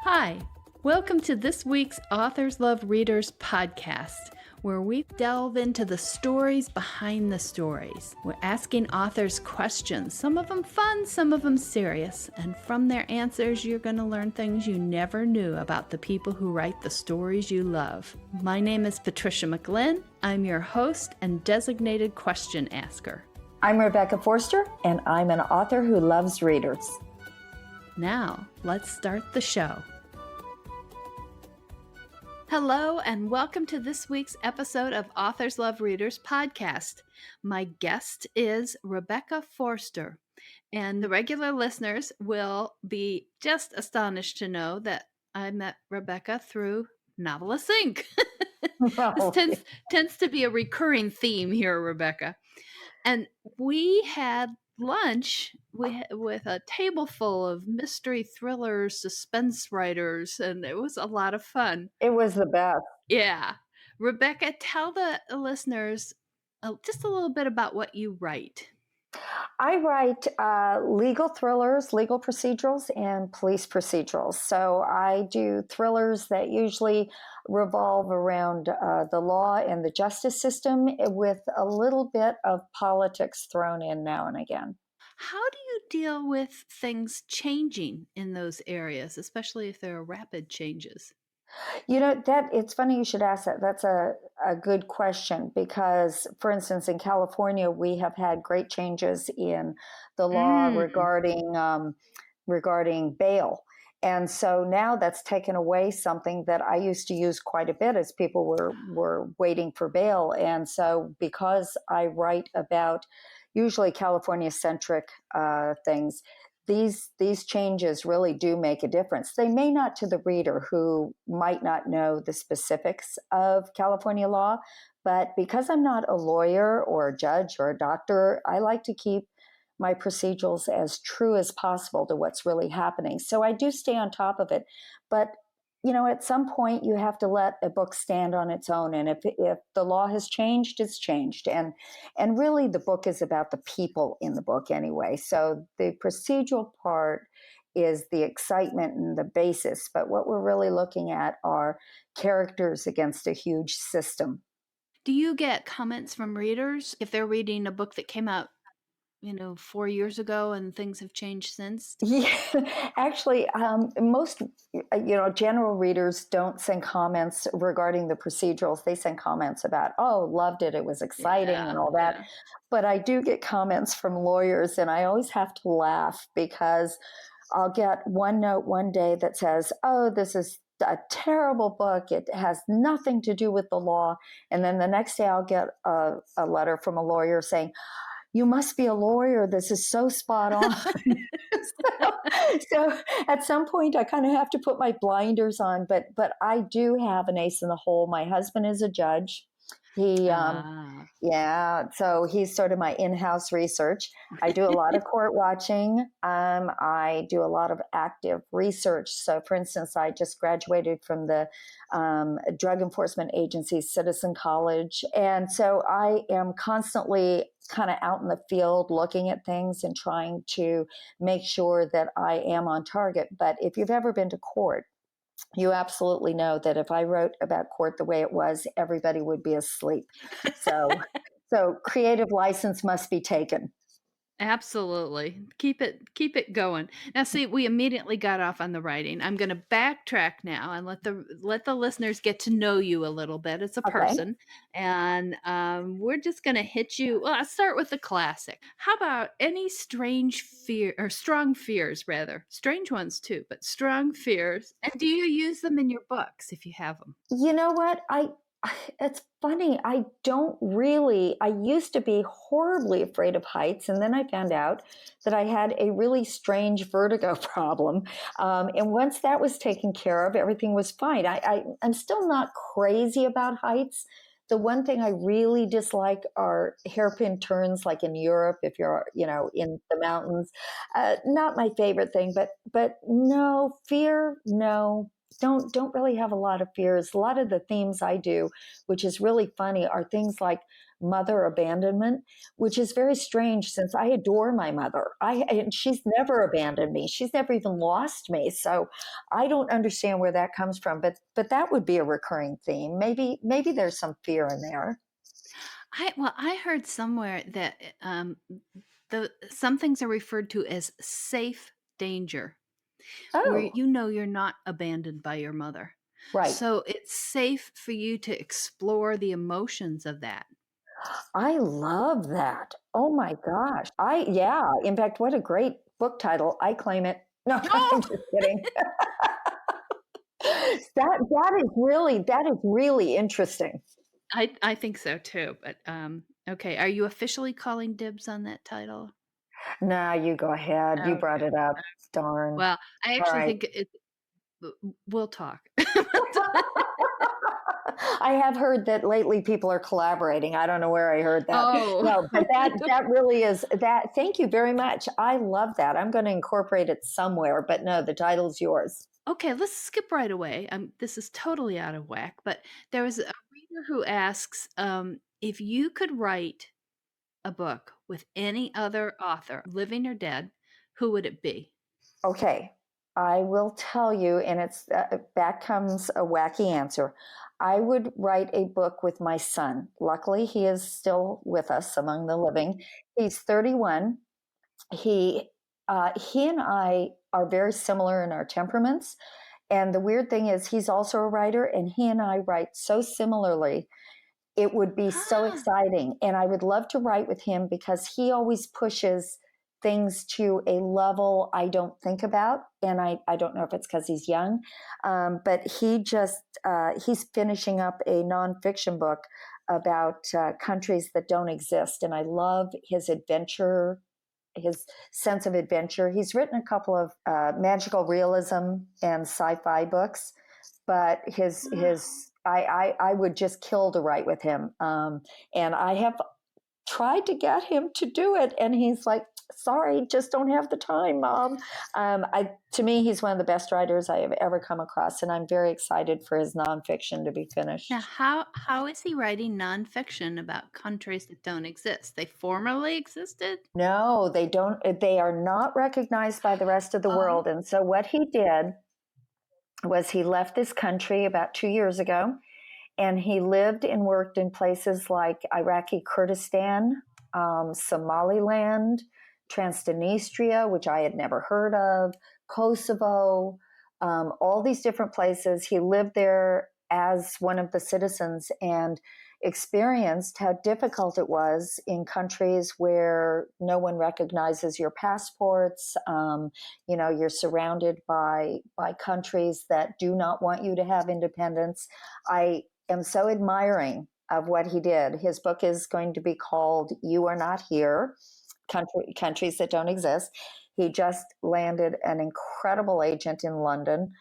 Hi, welcome to this week's Authors Love Readers podcast, where we delve into the stories behind the stories. We're asking authors questions, some of them fun, some of them serious, and from their answers, you're going to learn things you never knew about the people who write the stories you love. My name is Patricia McLinn. I'm your host and designated question asker. I'm Rebecca Forster, and I'm an author who loves readers. Now, let's start the show. Hello, and welcome to this week's episode of Authors Love Readers podcast. My guest is Rebecca Forster, and the regular listeners will be just astonished to know that I met Rebecca through Novelists, Inc. This tends to be a recurring theme here, Rebecca. And we had lunch with a table full of mystery thrillers, suspense writers, and it was a lot of fun. It was the best. Yeah. Rebecca, tell the listeners just a little bit about what you write. I write legal thrillers, legal procedurals, and police procedurals. So I do thrillers that usually revolve around the law and the justice system with a little bit of politics thrown in now and again. How do you deal with things changing in those areas, especially if there are rapid changes? You know, it's funny you should ask that. That's a good question because, for instance, in California, we have had great changes in the law regarding bail. And so now that's taken away something that I used to use quite a bit as people were waiting for bail. And so because I write about usually California-centric things, these changes really do make a difference. They may not to the reader who might not know the specifics of California law, but because I'm not a lawyer or a judge or a doctor, I like to keep my procedurals as true as possible to what's really happening. So I do stay on top of it. But you know, at some point you have to let a book stand on its own. And if the law has changed, it's changed. And really the book is about the people in the book anyway. So the procedural part is the excitement and the basis. But what we're really looking at are characters against a huge system. Do you get comments from readers if they're reading a book that came out 4 years ago and things have changed since? Yeah, actually, most, general readers don't send comments regarding the procedurals. They send comments about, oh, loved it. It was exciting and all that. Yeah. But I do get comments from lawyers and I always have to laugh because I'll get one note one day that says, oh, this is a terrible book. It has nothing to do with the law. And then the next day I'll get a letter from a lawyer saying, you must be a lawyer. This is so spot on. so at some point, I kind of have to put my blinders on. But I do have an ace in the hole. My husband is a judge. So he's sort of my in-house research. I do a lot of court watching. I do a lot of active research. So, for instance, I just graduated from the Drug Enforcement Agency's Citizen College. And so I am constantly kind of out in the field looking at things and trying to make sure that I am on target. But if you've ever been to court, you absolutely know that if I wrote about court the way it was, everybody would be asleep. So creative license must be taken. Absolutely. Keep it going. Now, see, we immediately got off on the writing. I'm going to backtrack now and let the listeners get to know you a little bit as a person. And we're just going to hit you. Well, I'll start with the classic. How about any strong fears, rather? Strange ones too, but strong fears. And do you use them in your books if you have them? You know what? It's funny. I don't really. I used to be horribly afraid of heights, and then I found out that I had a really strange vertigo problem. And once that was taken care of, everything was fine. I'm still not crazy about heights. The one thing I really dislike are hairpin turns, like in Europe, if you're, in the mountains. Not my favorite thing, but no fear, no. Don't really have a lot of fears. A lot of the themes I do, which is really funny, are things like mother abandonment, which is very strange since I adore my mother. And she's never abandoned me. She's never even lost me. So I don't understand where that comes from, but that would be a recurring theme. Maybe there's some fear in there. I heard somewhere that some things are referred to as safe danger, where Oh, you're not abandoned by your mother. right. So it's safe for you to explore the emotions of that. I love that. Oh my gosh. Yeah. In fact, what a great book title. I claim it. No, I'm just kidding. That is really interesting. I think so too. But okay, are you officially calling dibs on that title? No, you go ahead. You brought Okay. it up. Darn. Well, I All actually right. think we'll talk. I have heard that lately people are collaborating. I don't know where I heard that. Oh. No, but that really is that. Thank you very much. I love that. I'm going to incorporate it somewhere, but no, the title's yours. Okay, let's skip right away. This is totally out of whack, but there was a reader who asks if you could write a book with any other author, living or dead, who would it be? Okay, I will tell you, and it's back comes a wacky answer. I would write a book with my son. Luckily, he is still with us among the living. He's 31. He and I are very similar in our temperaments. And the weird thing is, he's also a writer, and he and I write so similarly. It would be so exciting. And I would love to write with him because he always pushes things to a level I don't think about. And I don't know if it's because he's young, but he's finishing up a nonfiction book about countries that don't exist. And I love his adventure, his sense of adventure. He's written a couple of magical realism and sci-fi books, but I would just kill to write with him. And I have tried to get him to do it, and he's like, sorry, just don't have the time, Mom. To me, he's one of the best writers I have ever come across, and I'm very excited for his nonfiction to be finished. Now, how is he writing nonfiction about countries that don't exist? They formerly existed? No, they don't. They are not recognized by the rest of the world. And so what he did was he left this country about 2 years ago, and he lived and worked in places like Iraqi Kurdistan, Somaliland, Transnistria, which I had never heard of, Kosovo, all these different places. He lived there as one of the citizens and experienced how difficult it was in countries where no one recognizes your passports. You're surrounded by countries that do not want you to have independence. I am so admiring of what he did. His book is going to be called You Are Not Here, Countries That Don't Exist. He just landed an incredible agent in London.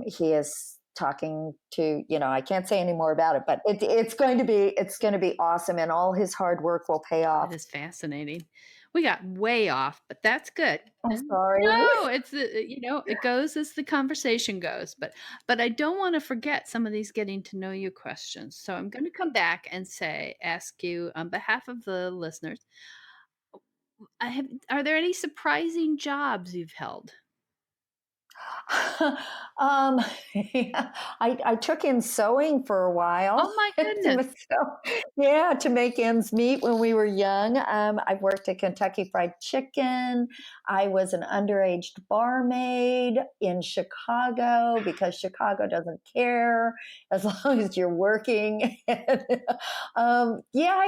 He is talking to, I can't say any more about it, but it's going to be awesome, and all his hard work will pay off. That is fascinating. We got way off, but that's good. I'm sorry. No, it's it goes as the conversation goes, but I don't want to forget some of these getting to know you questions. So I'm going to come back and ask you on behalf of the listeners, are there any surprising jobs you've held? I took in sewing for a while. Oh my goodness. To make ends meet when we were young. I worked at Kentucky Fried Chicken. I was an underage barmaid in Chicago because Chicago doesn't care as long as you're working. I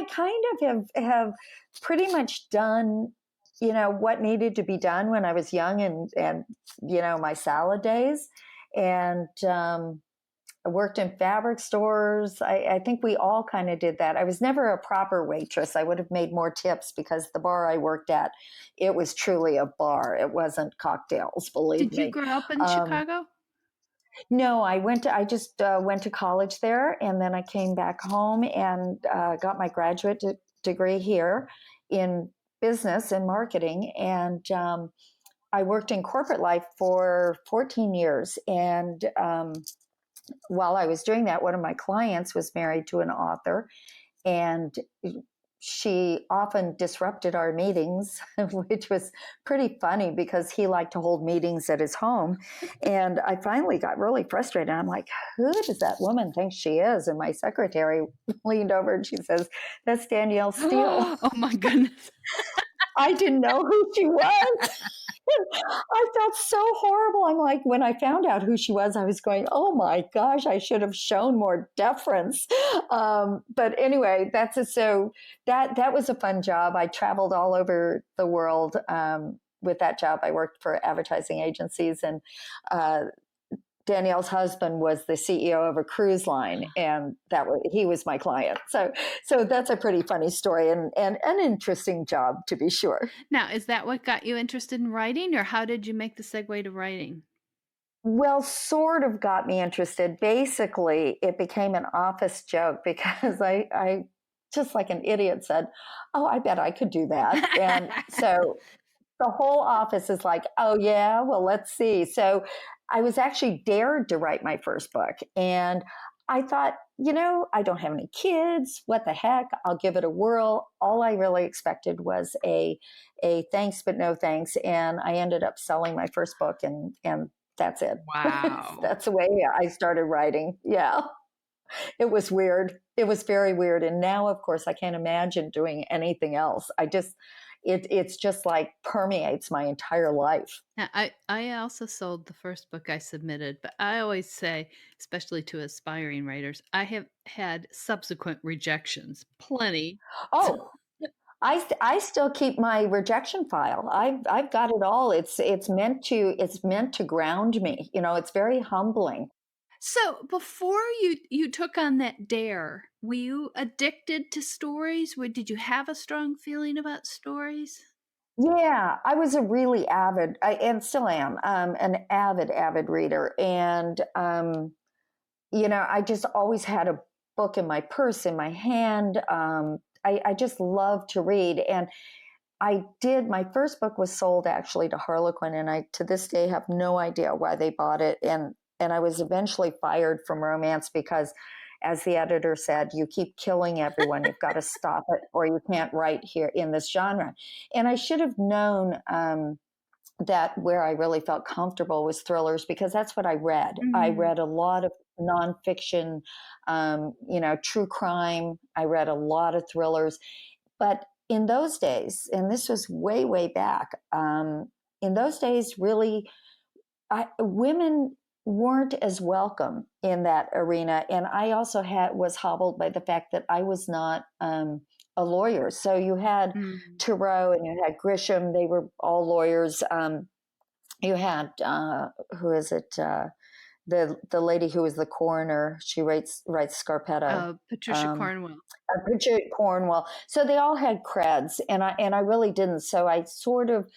kind of have pretty much done what needed to be done when I was young and my salad days. And I worked in fabric stores. I think we all kind of did that. I was never a proper waitress. I would have made more tips because the bar I worked at, it was truly a bar. It wasn't cocktails, believe me. Did you grow up in Chicago? No, I just went to college there, and then I came back home and got my graduate degree here in business and marketing. And I worked in corporate life for 14 years. And while I was doing that, one of my clients was married to an author. and she often disrupted our meetings, which was pretty funny because he liked to hold meetings at his home. And I finally got really frustrated. I'm like, who does that woman think she is? And my secretary leaned over and she says, that's Danielle Steel. Oh my goodness. I didn't know who she was. I felt so horrible. I'm like, when I found out who she was, I was going, oh my gosh, I should have shown more deference. But anyway, that was a fun job. I traveled all over the world with that job. I worked for advertising agencies, and Danielle's husband was the CEO of a cruise line, and he was my client. So that's a pretty funny story and an interesting job, to be sure. Now, is that what got you interested in writing, or how did you make the segue to writing? Well, sort of got me interested. Basically, it became an office joke because I just like an idiot said, "Oh, I bet I could do that." And so the whole office is like, oh, yeah, well, let's see. So I was actually dared to write my first book. And I thought, I don't have any kids. What the heck? I'll give it a whirl. All I really expected was a thanks, but no thanks. And I ended up selling my first book, and that's it. Wow. That's the way I started writing. Yeah. It was weird. It was very weird. And now, of course, I can't imagine doing anything else. It's just like permeates my entire life. Now, I also sold the first book I submitted, but I always say, especially to aspiring writers, I have had subsequent rejections, plenty. Oh, I still keep my rejection file. I've got it all. It's meant to ground me. It's very humbling. So before you took on that dare, were you addicted to stories? Did you have a strong feeling about stories? Yeah, I was a really and still am, an avid reader. And, I just always had a book in my purse, in my hand. I just love to read. And my first book was sold actually to Harlequin, and I, to this day, have no idea why they bought it. And I was eventually fired from romance because, as the editor said, you keep killing everyone. You've got to stop it, or you can't write here in this genre. And I should have known that where I really felt comfortable was thrillers, because that's what I read. I read a lot of nonfiction, true crime. I read a lot of thrillers. But in those days, and this was way, way back, in those days, really, women weren't as welcome in that arena. And I also was hobbled by the fact that I was not a lawyer. So you had Thoreau and you had Grisham. They were all lawyers. You had, who is it? The lady who was the coroner. She writes Scarpetta. Patricia Cornwell. Patricia Cornwell. So they all had creds, and I really didn't. So I sort of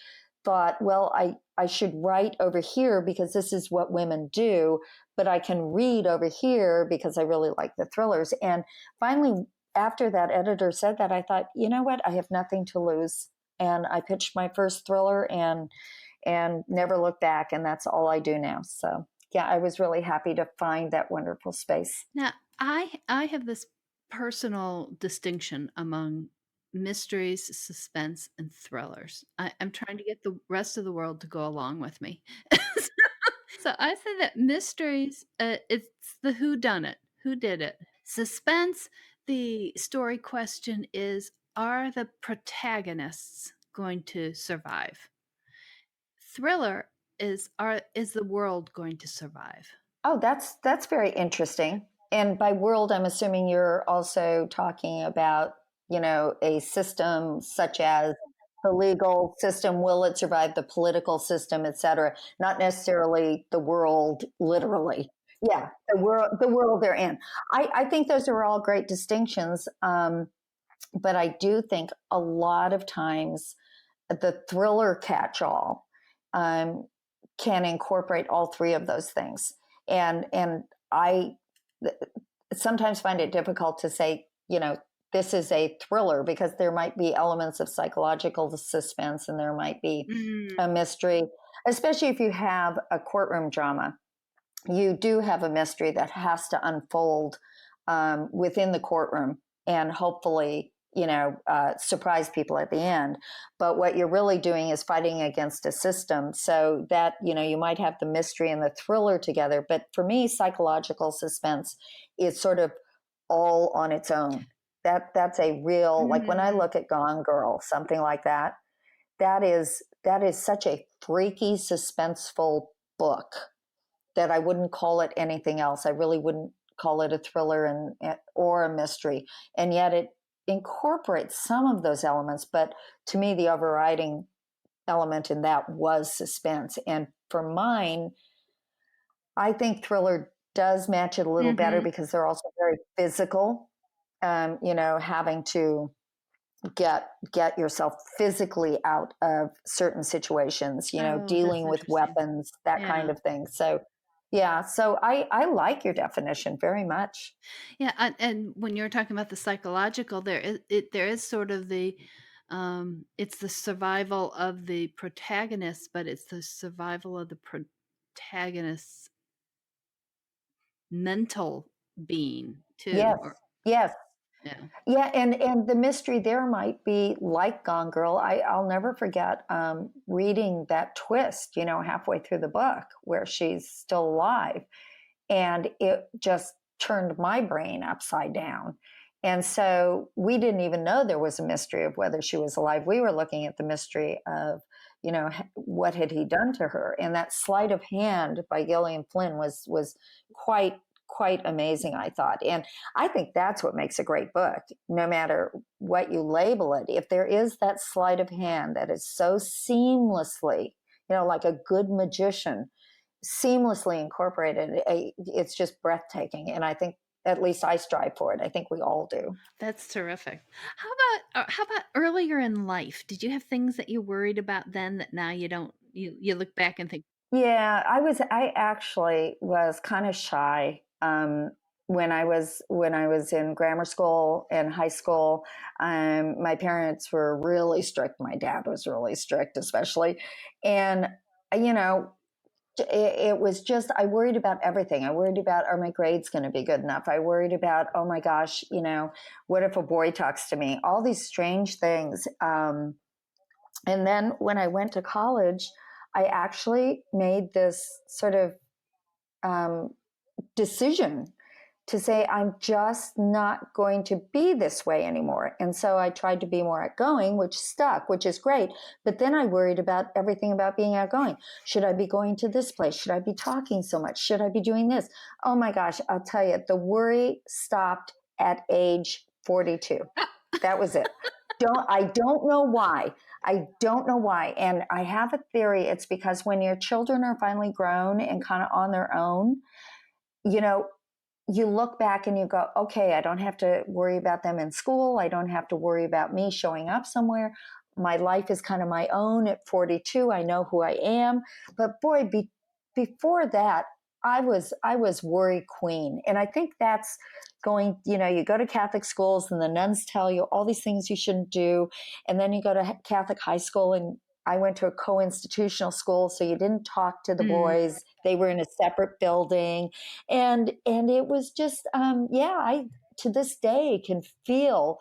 thought, well, I should write over here because this is what women do, but I can read over here because I really like the thrillers. And finally, after that editor said that, I thought, you know what? I have nothing to lose. And I pitched my first thriller and never looked back. And that's all I do now. So yeah, I was really happy to find that wonderful space. Now, I have this personal distinction among mysteries, suspense, and thrillers. I'm trying to get the rest of the world to go along with me. So I say that mysteries, it's the who done it, who did it. Suspense, the story question is, are the protagonists going to survive? Thriller is the world going to survive? Oh, that's very interesting. And by world, I'm assuming you're also talking about, a system such as the legal system. Will it survive the political system, et cetera? Not necessarily the world, literally. Yeah, the world they're in. I think those are all great distinctions. But I do think a lot of times the thriller catch-all can incorporate all three of those things. And I sometimes find it difficult to say, this is a thriller, because there might be elements of psychological suspense and there might be a mystery, especially if you have a courtroom drama. You do have a mystery that has to unfold within the courtroom. and hopefully, surprise people at the end. But what you're really doing is fighting against a system, so that, you might have the mystery and the thriller together. But for me, psychological suspense is sort of all on its own. That's a real, like when I look at Gone Girl, something like that, that is such a freaky, suspenseful book that I wouldn't call it anything else. I really wouldn't call it a thriller or a mystery. And yet it incorporates some of those elements. But to me, the overriding element in that was suspense. And for mine, I think thriller does match it a little better because they're also very physical. Having to get yourself physically out of certain situations, dealing with weapons, that kind of thing. So yeah, so I like your definition very much. Yeah, and when you're talking about the psychological, there is sort of the it's the survival of the protagonist, but it's the survival of the protagonist's mental being too. Yes. Yeah. Yeah, and the mystery there might be like Gone Girl. I'll never forget reading that twist, halfway through the book where she's still alive, and it just turned my brain upside down. And so we didn't even know there was a mystery of whether she was alive. We were looking at the mystery of, what had he done to her? And that sleight of hand by Gillian Flynn was quite amazing, I thought. And I think that's what makes a great book, no matter what you label it. If there is that sleight of hand that is so seamlessly, like a good magician, seamlessly incorporated, it's just breathtaking. And I think, at least I strive for it. I think we all do. That's terrific. How about earlier in life? Did you have things that you worried about then that now you don't? You look back and think, yeah, I actually was kind of shy when I was in grammar school and high school. My parents were really strict. My dad was really strict, especially, and it was just, I worried about everything. I worried about, are my grades going to be good enough? I worried about, oh my gosh, what if a boy talks to me? All these strange things. And then when I went to college, I actually made this sort of decision to say, I'm just not going to be this way anymore. And so I tried to be more outgoing, which stuck, which is great. But then I worried about everything about being outgoing. Should I be going to this place? Should I be talking so much? Should I be doing this? Oh my gosh, I'll tell you, the worry stopped at age 42. That was it. I don't know why. I don't know why. And I have a theory. It's because when your children are finally grown and kind of on their own, you look back and you go, okay, I don't have to worry about them in school. I don't have to worry about me showing up somewhere. My life is kind of my own at 42. I know who I am. But boy, before that, I was worry queen. And I think that's going, you go to Catholic schools and the nuns tell you all these things you shouldn't do. And then you go to Catholic high school, and I went to a co-institutional school, so you didn't talk to the boys. They were in a separate building. And it was just, I, to this day, can feel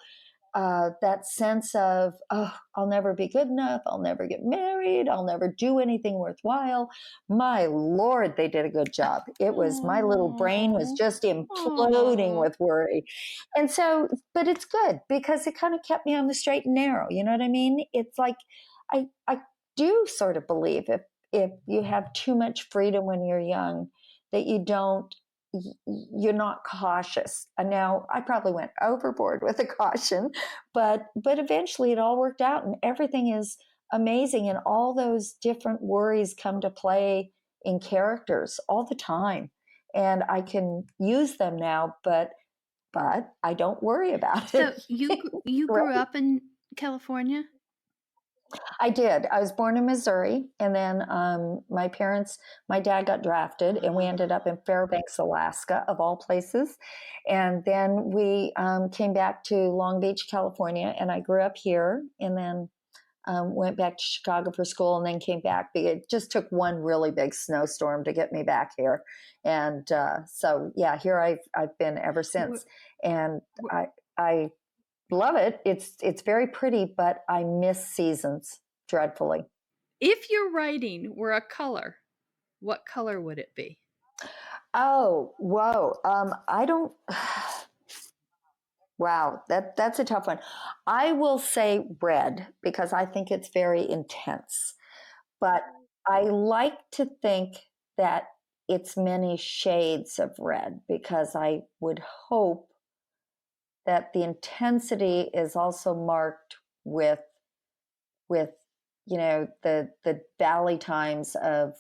that sense of, oh, I'll never be good enough. I'll never get married. I'll never do anything worthwhile. My Lord, they did a good job. It was, my little brain was just imploding with worry. And so, but it's good because it kind of kept me on the straight and narrow. You know what I mean? It's like, I do sort of believe if you have too much freedom when you're young, that you're not cautious. And now I probably went overboard with the caution, but eventually it all worked out and everything is amazing. And all those different worries come to play in characters all the time. And I can use them now, but I don't worry about it. So you grew up in California? I did. I was born in Missouri, and then my dad got drafted, and we ended up in Fairbanks, Alaska, of all places. And then we came back to Long Beach, California, and I grew up here, and then went back to Chicago for school, and then came back. It just took one really big snowstorm to get me back here. And so, yeah, here I've been ever since. And I Love it. It's very pretty, but I miss seasons dreadfully. If your writing were a color, what color would it be? Oh, whoa. I don't. Wow, that's a tough one. I will say red because I think it's very intense. But I like to think that it's many shades of red because I would hope that the intensity is also marked with the valley times of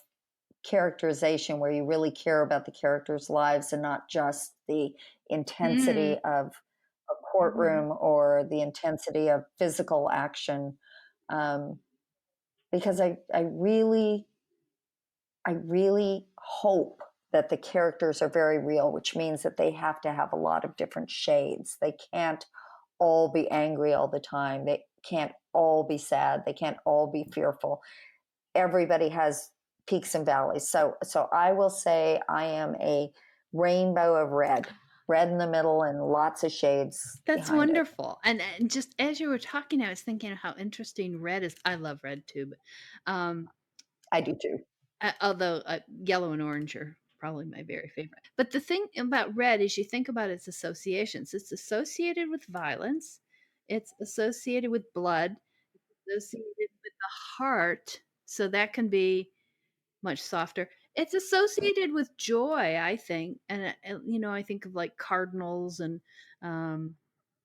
characterization where you really care about the characters' lives and not just the intensity of a courtroom or the intensity of physical action. Because I really hope that the characters are very real, which means that they have to have a lot of different shades. They can't all be angry all the time. They can't all be sad. They can't all be fearful. Everybody has peaks and valleys. So I will say I am a rainbow of red in the middle and lots of shades. That's wonderful. And just as you were talking, I was thinking of how interesting red is. I love red too, but I do too. Although yellow and orange are probably my very favorite. But the thing about red is you think about its associations. It's associated with violence. It's associated with blood. It's associated with the heart. So that can be much softer. It's associated with joy, I think. And, I think of like cardinals and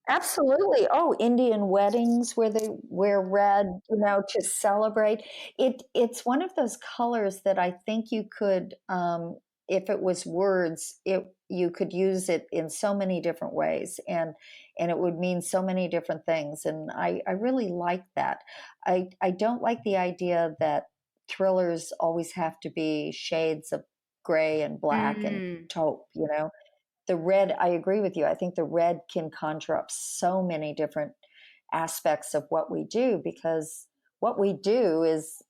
Absolutely. Oh, Indian weddings where they wear red, to celebrate. It's one of those colors that I think you could, if it was words, you could use it in so many different ways, and it would mean so many different things. And I really like that. I don't like the idea that thrillers always have to be shades of gray and black and taupe. The red, I agree with you. I think the red can conjure up so many different aspects of what we do, because what we do is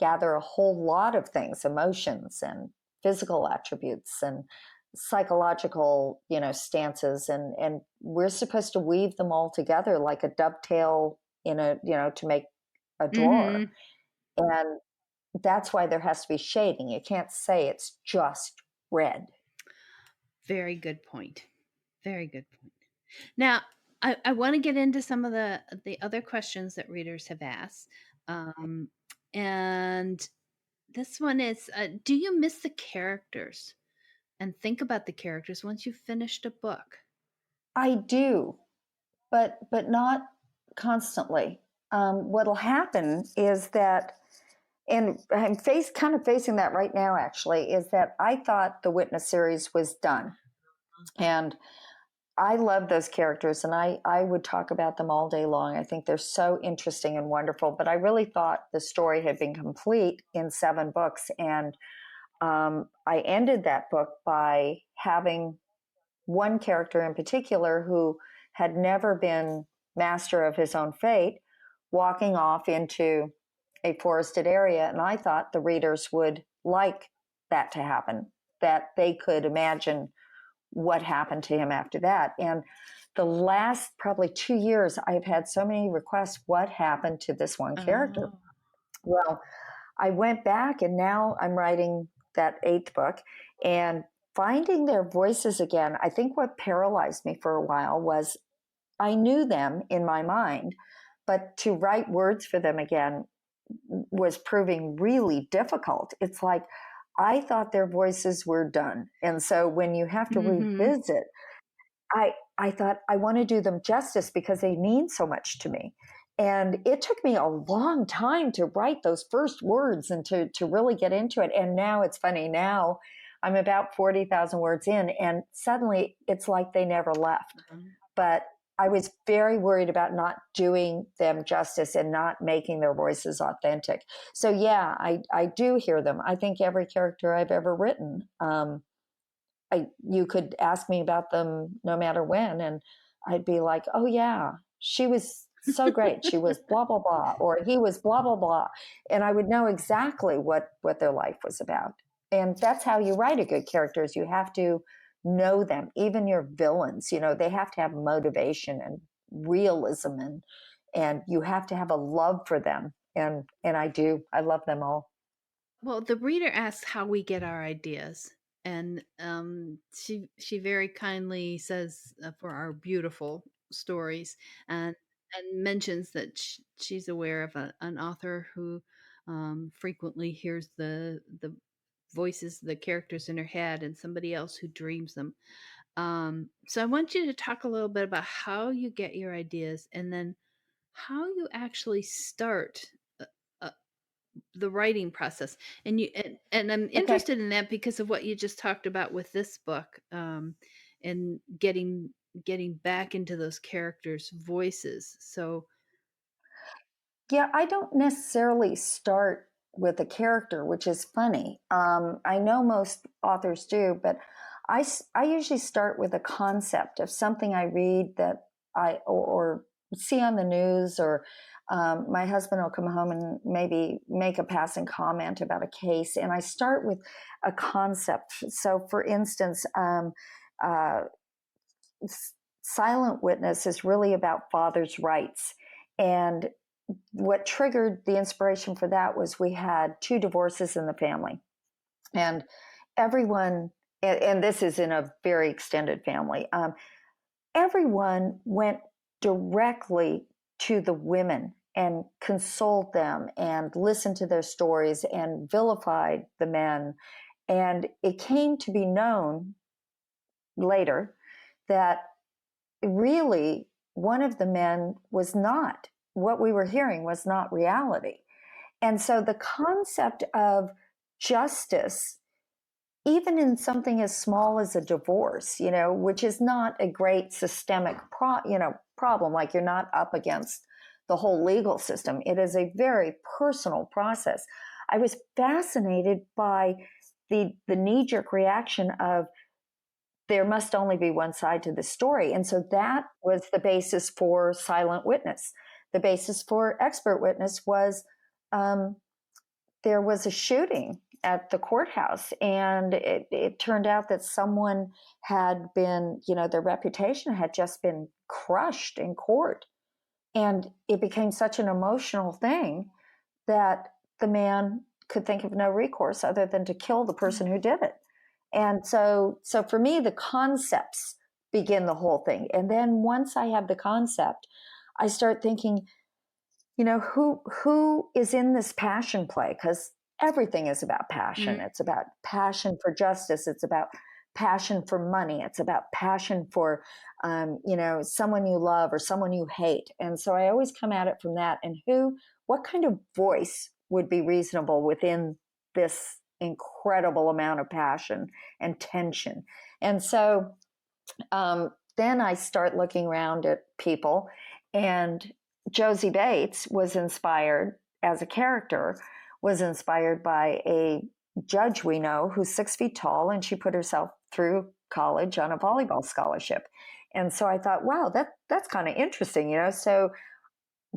gather a whole lot of things, emotions and physical attributes and psychological, stances. And we're supposed to weave them all together like a dovetail to make a drawer. And that's why there has to be shading. You can't say it's just red. Very good point. Very good point. Now, I want to get into some of the other questions that readers have asked. And this one is, do you miss the characters and think about the characters once you've finished a book? I do, but not constantly. What'll happen is that, and I'm kind of facing that right now, actually, is that I thought the Witness series was done. And I love those characters, and I would talk about them all day long. I think they're so interesting and wonderful, but I really thought the story had been complete in 7 books. And I ended that book by having one character in particular who had never been master of his own fate walking off into a forested area. And I thought the readers would like that to happen, that they could imagine what happened to him after that. And the last probably 2 years, I've had so many requests, what happened to this one character? Well, I went back and now I'm writing that 8th book and finding their voices again. I think what paralyzed me for a while was I knew them in my mind, but to write words for them again was proving really difficult. It's like I thought their voices were done. And so when you have to revisit, I thought I want to do them justice because they mean so much to me. And it took me a long time to write those first words and to really get into it. And now it's funny. Now I'm about 40,000 words in, and suddenly it's like they never left. But I was very worried about not doing them justice and not making their voices authentic. So yeah, I do hear them. I think every character I've ever written, you could ask me about them no matter when, and I'd be like, oh yeah, she was so great. She was blah, blah, blah, or he was blah, blah, blah. And I would know exactly what their life was about. And that's how you write a good character, is you have to know them. Even your villains, they have to have motivation and realism, and you have to have a love for them. And I do. I love them all. Well, the reader asks how we get our ideas, and she very kindly says for our beautiful stories, and mentions that she's aware of an author who frequently hears the voices, the characters in her head, and somebody else who dreams them. So I want you to talk a little bit about how you get your ideas, and then how you actually start uh, uh, the writing process. And I'm Okay. interested in that because of what you just talked about with this book, and getting back into those characters' voices. So Yeah, I don't necessarily start with a character, which is funny. I know most authors do, but I usually start with a concept of something I read that or see on the news, or my husband will come home and maybe make a passing comment about a case, and I start with a concept. So, for instance, uh, Silent Witness is really about fathers' rights. And what triggered the inspiration for that was we had 2 divorces in the family. And everyone, and this is in a very extended family, everyone went directly to the women and consoled them and listened to their stories and vilified the men. And it came to be known later that really one of the men was not, what we were hearing was not reality. And so the concept of justice, even in something as small as a divorce, which is not a great systemic problem, like you're not up against the whole legal system. It is a very personal process. I was fascinated by the knee-jerk reaction of there must only be one side to the story. And so that was the basis for Silent Witness. The basis for Expert Witness was there was a shooting at the courthouse, and it turned out that someone had been, their reputation had just been crushed in court. And it became such an emotional thing that the man could think of no recourse other than to kill the person who did it. And so for me, the concepts begin the whole thing. And then once I have the concept, I start thinking, who is in this passion play? Because everything is about passion. It's about passion for justice. It's about passion for money. It's about passion for, someone you love or someone you hate. And so I always come at it from that. And what kind of voice would be reasonable within this incredible amount of passion and tension? And so then I start looking around at people, and Josie Bates was inspired as a character, was inspired by a judge we know who's 6 feet tall, and she put herself through college on a volleyball scholarship. And so I thought, wow, that's kind of interesting, So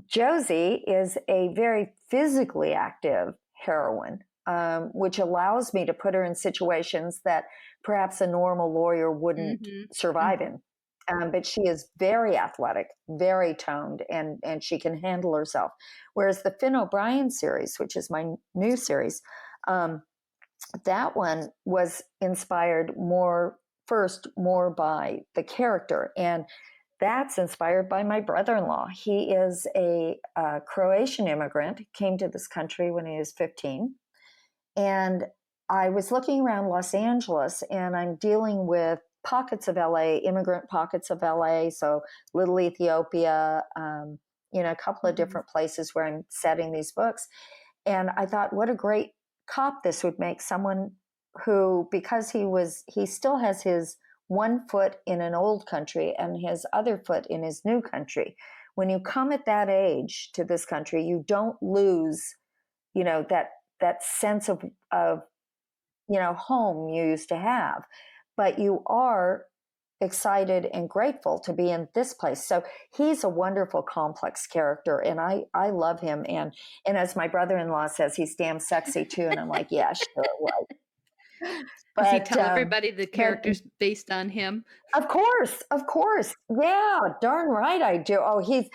Josie is a very physically active heroine, which allows me to put her in situations that perhaps a normal lawyer wouldn't survive in. But she is very athletic, very toned, and she can handle herself. Whereas the Finn O'Brien series, which is my new series, that one was inspired more by the character. And that's inspired by my brother-in-law. He is a Croatian immigrant, came to this country when he was 15. And I was looking around Los Angeles, and I'm dealing with pockets of LA, immigrant pockets of LA, so Little Ethiopia, a couple of different places where I'm setting these books. And I thought, what a great cop this would make, someone who, because he still has his one foot in an old country and his other foot in his new country. When you come at that age to this country, you don't lose, that sense of home you used to have, but you are excited and grateful to be in this place. So he's a wonderful, complex character, and I love him. And as my brother-in-law says, he's damn sexy too. And I'm like, yeah, sure, right. Does he but tell everybody the but character's based on him? of course, of course. Yeah, darn right I do. Oh, he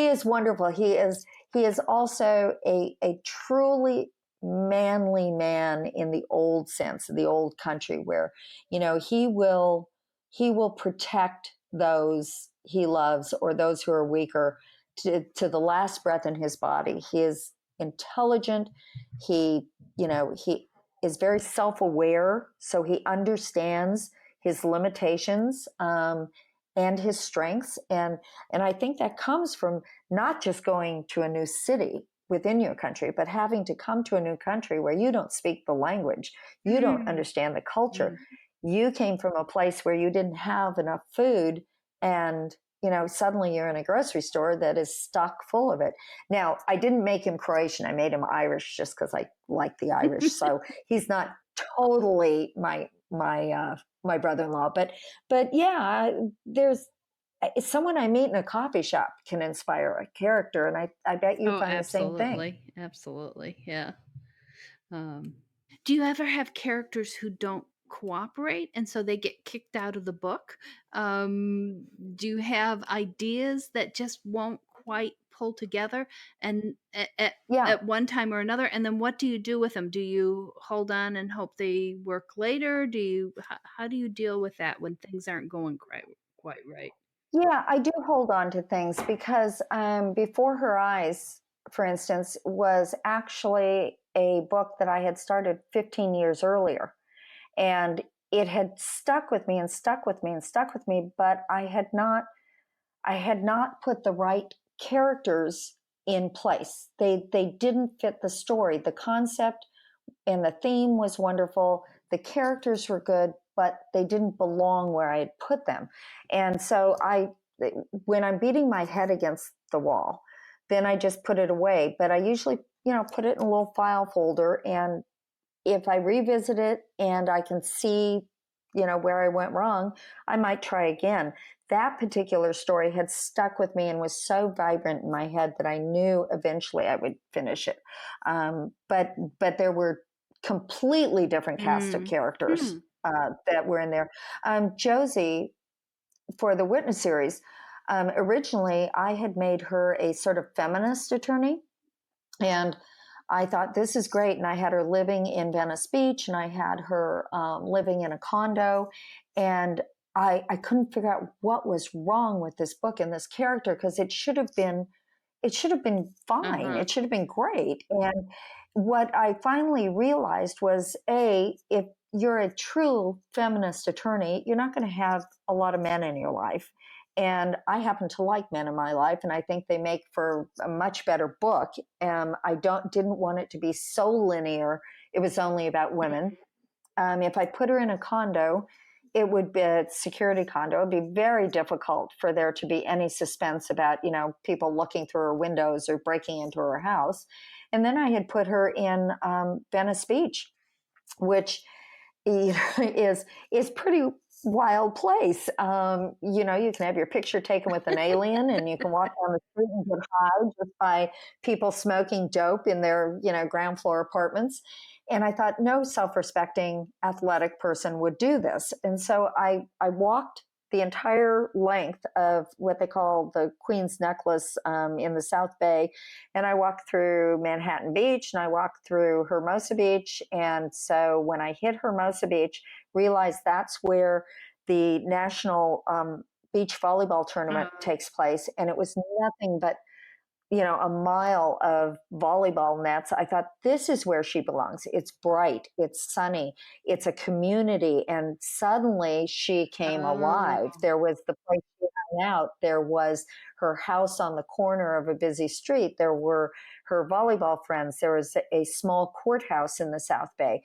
is wonderful. He is also a truly manly man in the old sense, the old country where, he will protect those he loves or those who are weaker to the last breath in his body. He is intelligent. He is very self-aware, so he understands his limitations, and his strengths, and I think that comes from not just going to a new city within your country, but having to come to a new country where you don't speak the language, you don't Mm. understand the culture. Mm. You came from a place where you didn't have enough food, and suddenly you're in a grocery store that is stock full of it. Now, I didn't make him Croatian. I made him Irish just because I like the Irish. So he's not totally my brother-in-law, but yeah, there's someone I meet in a coffee shop can inspire a character, and I bet you Oh, find the same thing. absolutely. Absolutely. Yeah. Um, do you ever have characters who don't cooperate and so they get kicked out of the book? Do you have ideas that just won't quite pull together and Yeah. at one time or another? And then what do you do with them? Do you hold on and hope they work later? How do you deal with that when things aren't going quite right? Yeah, I do hold on to things because Before Her Eyes, for instance, was actually a book that I had started 15 years earlier. And it had stuck with me and stuck with me and stuck with me, but I had not put the right characters in place. They didn't fit the story. The concept and the theme was wonderful. The characters were good, but they didn't belong where I had put them. And so when I'm beating my head against the wall, then I just put it away. But I usually, put it in a little file folder. And if I revisit it and I can see, where I went wrong, I might try again. That particular story had stuck with me and was so vibrant in my head that I knew eventually I would finish it. But there were completely different cast of Mm. characters Hmm. that were in there. Josie, for the Witness series, originally I had made her a sort of feminist attorney, and I thought this is great. And I had her living in Venice Beach, and I had her living in a condo, and I couldn't figure out what was wrong with this book and this character because it should have been fine. Uh-huh. It should have been great. And what I finally realized was if you're a true feminist attorney, you're not going to have a lot of men in your life. And I happen to like men in my life, and I think they make for a much better book. I didn't want it to be so linear. It was only about women. If I put her in a condo, it would be a security condo. It'd be very difficult for there to be any suspense about, people looking through her windows or breaking into her house. And then I had put her in Venice Beach, which is pretty wild place. You can have your picture taken with an alien, and you can walk down the street and get high just by people smoking dope in their ground floor apartments. And I thought no self-respecting athletic person would do this. And so I walked the entire length of what they call the Queen's Necklace in the South Bay. And I walked through Manhattan Beach, and I walked through Hermosa Beach. And so when I hit Hermosa Beach, realized that's where the national beach volleyball tournament takes place. And it was nothing but a mile of volleyball nets. I thought, this is where she belongs. It's bright, it's sunny, it's a community. And suddenly she came alive. Oh. There was the place she hung out, there was her house on the corner of a busy street, there were her volleyball friends, there was a small courthouse in the South Bay.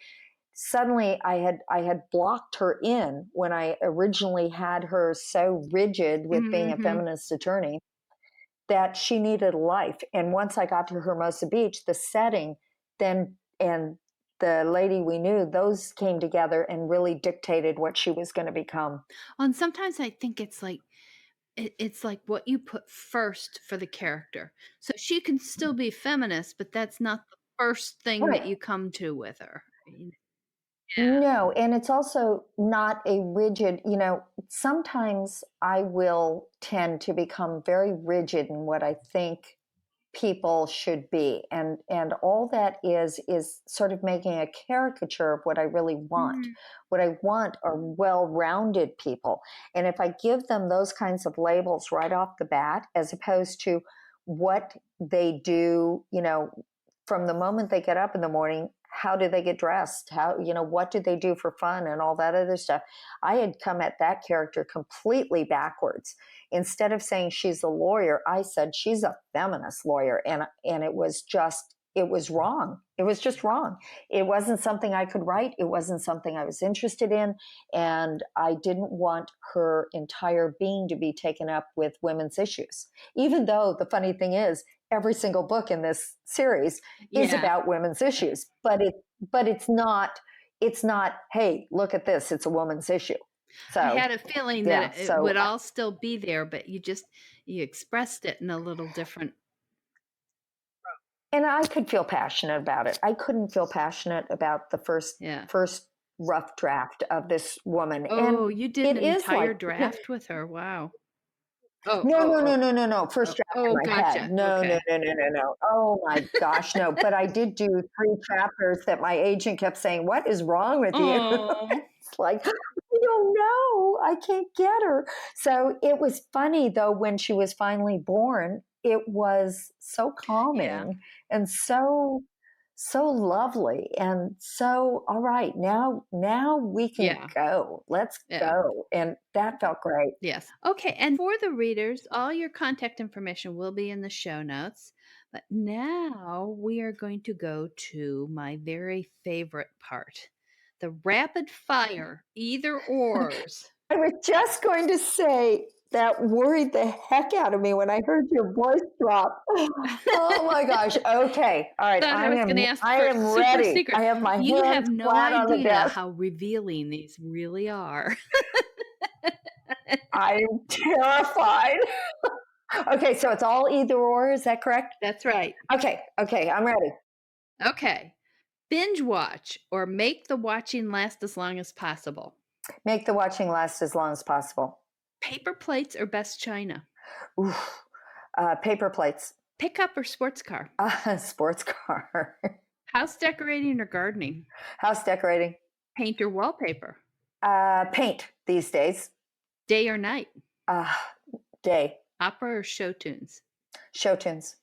Suddenly I had blocked her in when I originally had her so rigid with being a Mhm. feminist attorney that she needed a life. And once I got to Hermosa Beach, the setting then and the lady we knew, those came together and really dictated what she was going to become. Well, and sometimes I think it's like what you put first for the character. So she can still be feminist, but that's not the first thing that Right. you come to with her. No, and it's also not a rigid, sometimes I will tend to become very rigid in what I think people should be. And all that is sort of making a caricature of what I really want. What I want are well-rounded people. And if I give them those kinds of labels right off the bat, as opposed to what they do, from the moment they get up in the morning, how do they get dressed? How, what do they do for fun and all that other stuff? I had come at that character completely backwards. Instead of saying she's a lawyer, I said she's a feminist lawyer. And it was wrong. It was just wrong. It wasn't something I could write. It wasn't something I was interested in. And I didn't want her entire being to be taken up with women's issues. Even though the funny thing is, every single book in this series is about women's issues, but it's not, hey, look at this, it's a woman's issue. So I had a feeling that it would all still be there, but you expressed it in a little different. And I could feel passionate about it. I couldn't feel passionate about the first rough draft of this woman. Oh, and you did an entire draft with her. Wow. No. First draft in my gotcha. head. No. Oh my gosh, no. But I did do 3 chapters that my agent kept saying, "What is wrong with you?" It's like, I don't know. I can't get her. So it was funny though, when she was finally born, it was so calming and so lovely, and so, all right, now we can go. Let's go. And that felt great. Yes. Okay. And for the readers, all your contact information will be in the show notes. But now we are going to go to my very favorite part, the rapid fire either ors. I was just going to say, that worried the heck out of me when I heard your voice drop. Oh my gosh. Okay. All right. I am ready. Secret. I have my hands You have no flat on the idea desk. how revealing these really are. I'm terrified. Okay. So it's all either or. Is that correct? That's right. Okay. I'm ready. Okay. Binge watch or make the watching last as long as possible. Make the watching last as long as possible. Paper plates or best china? Oof. Paper plates. Pickup or sports car? Sports car. House decorating or gardening? House decorating. Paint or wallpaper? Paint these days. Day or night? Day. Opera or show tunes? Show tunes.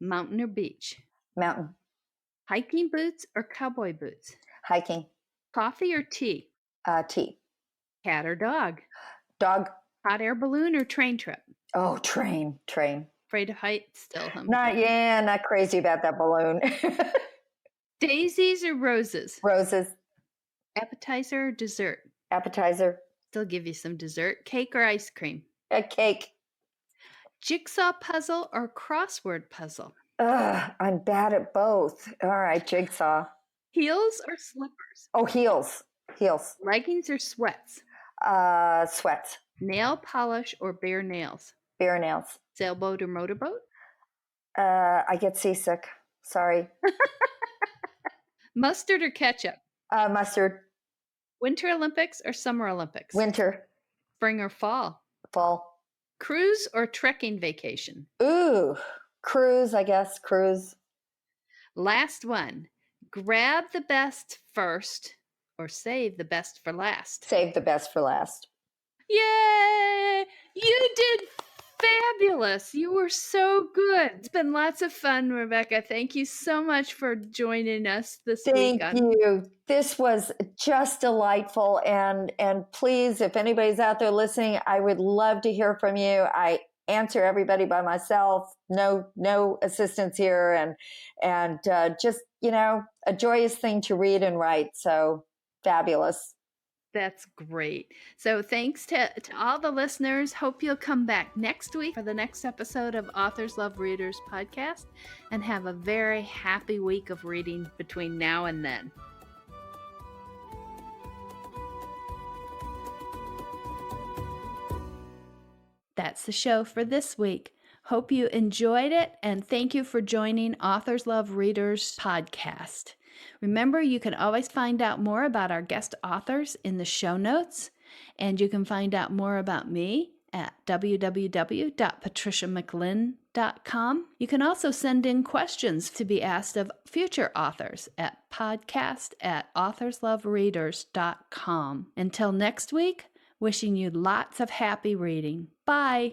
Mountain or beach? Mountain. Hiking boots or cowboy boots? Hiking. Coffee or tea? Tea. Cat or dog? Dog. Hot air balloon or train trip? Oh, train. Afraid of heights still? Not crazy about that balloon. Daisies or roses? Roses. Appetizer or dessert? Appetizer. Still give you some dessert. Cake or ice cream? A cake. Jigsaw puzzle or crossword puzzle? I'm bad at both. All right, jigsaw. Heels or slippers? Oh, heels. Leggings or sweats? Sweats. Nail polish or bare nails? Bare nails. Sailboat or motorboat? I get seasick. Sorry. Mustard or ketchup? Mustard. Winter Olympics or Summer Olympics? Winter. Spring or fall? Fall. Cruise or trekking vacation? Ooh, cruise, I guess. Cruise. Last one. Grab the best first or save the best for last? Save the best for last. Yay! You did fabulous. You were so good. It's been lots of fun, Rebecca. Thank you so much for joining us this week. Thank you. This was just delightful. And please, if anybody's out there listening, I would love to hear from you. I answer everybody by myself. No assistance here. And just, a joyous thing to read and write. So fabulous. That's great. So thanks to all the listeners. Hope you'll come back next week for the next episode of Authors Love Readers podcast, and have a very happy week of reading between now and then. That's the show for this week. Hope you enjoyed it, and thank you for joining Authors Love Readers podcast. Remember, you can always find out more about our guest authors in the show notes, and you can find out more about me at www.patriciamclinn.com. You can also send in questions to be asked of future authors at podcast@authorslovereaders.com. Until next week, wishing you lots of happy reading. Bye.